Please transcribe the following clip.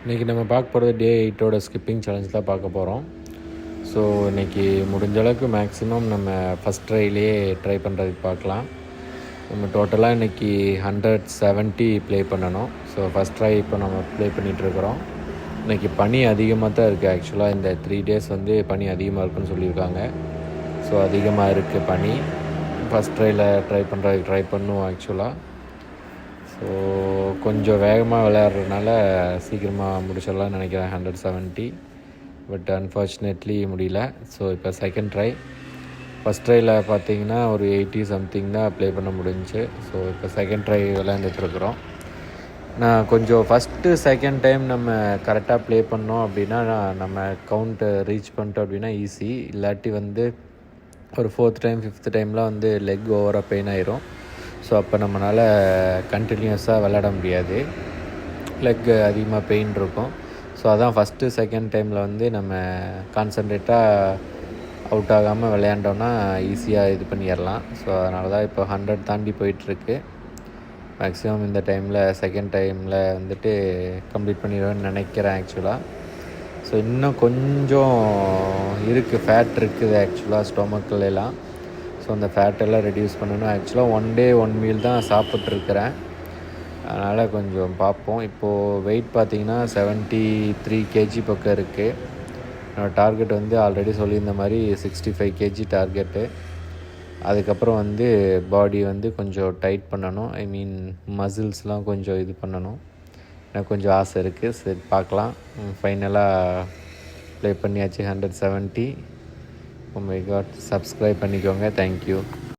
இன்றைக்கி நம்ம பார்க்க போகிறது டே 8ஓட ஸ்கிப்பிங் சேலஞ்ச் தான் பார்க்க போகிறோம். ஸோ இன்றைக்கி முடிஞ்ச அளவுக்கு மேக்ஸிமம் நம்ம ஃபஸ்ட் ட்ரைலேயே ட்ரை பண்ணுறதுக்கு பார்க்கலாம். நம்ம டோட்டலாக இன்றைக்கி 170 ப்ளே பண்ணணும். ஸோ ஃபஸ்ட் ட்ரை இப்போ நம்ம ப்ளே பண்ணிகிட்ருக்குறோம். இன்றைக்கி பனி அதிகமாக தான் இருக்குது. ஆக்சுவலாக இந்த 3 days வந்து பனி அதிகமாக இருக்குன்னு சொல்லியிருக்காங்க. ஸோ அதிகமாக இருக்குது பனி. ஃபஸ்ட் ட்ரையில் ட்ரை பண்ணுவோம் ஆக்சுவலாக. ஸோ கொஞ்சம் வேகமாக விளையாடுறதுனால சீக்கிரமாக முடிச்சிடலாம்னு நினைக்கிறேன் 170. பட் அன்ஃபார்ச்சுனேட்லி முடியல. ஸோ இப்போ செகண்ட் ட்ரை. ஃபஸ்ட் ட்ரையில் பார்த்தீங்கன்னா ஒரு 80 சம்திங் தான் ப்ளே பண்ண முடிஞ்சுச்சு. ஸோ இப்போ செகண்ட் ட்ரை விளையாண்டுட்ருக்குறோம். நான் கொஞ்சம் ஃபஸ்ட்டு செகண்ட் டைம் நம்ம கரெக்டாக ப்ளே பண்ணோம் அப்படின்னா நம்ம கவுண்ட்டை ரீச் பண்ணிட்டோம் அப்படின்னா ஈஸி. இல்லாட்டி வந்து ஒரு 4th டைம் 5th டைம்லாம் வந்து லெக் ஓவராக பெயின் ஆயிரும். ஸோ அப்போ நம்மளால் கண்டினியூஸாக விளையாட முடியாது. லெக் அதிகமாக பெயின் இருக்கும். ஸோ அதான் ஃபஸ்ட்டு செகண்ட் டைமில் வந்து நம்ம கான்சன்ட்ரேட்டாக அவுட் ஆகாமல் விளையாண்டோன்னா ஈஸியாக இது பண்ணிடலாம். ஸோ அதனால தான் இப்போ 100 தாண்டி போயிட்டுருக்கு. மேக்ஸிமம் இந்த டைமில் செகண்ட் டைமில் வந்துட்டு கம்ப்ளீட் பண்ணிடுவேன்னு நினைக்கிறேன் ஆக்சுவலாக. ஸோ இன்னும் கொஞ்சம் இருக்குது, ஃபேட் இருக்குது ஆக்சுவலாக ஸ்டொமக்கிலலாம். ஸோ அந்த ஃபேட்டெல்லாம் ரெடியூஸ் பண்ணணும். ஆக்சுவலாக 1 day 1 meal தான் சாப்பிட்ருக்குறேன். அதனால் கொஞ்சம் பார்ப்போம். இப்போது வெயிட் பார்த்திங்கன்னா 73 kg பக்கம் இருக்குது. என்னோடய டார்கெட் வந்து ஆல்ரெடி சொல்லியிருந்த மாதிரி 65 kg டார்கெட்டு. அதுக்கப்புறம் வந்து பாடி வந்து கொஞ்சம் டைட் பண்ணணும். ஐ மீன் மசில்ஸ்லாம் கொஞ்சம் இது பண்ணணும். எனக்கு கொஞ்சம் ஆசை இருக்குது. சரி பார்க்கலாம். ஃபைனலாக ப்ளே பண்ணியாச்சு 170. Oh my god, சப்ஸ்கிரைப் பண்ணிக்கோங்க. தேங்க்யூ.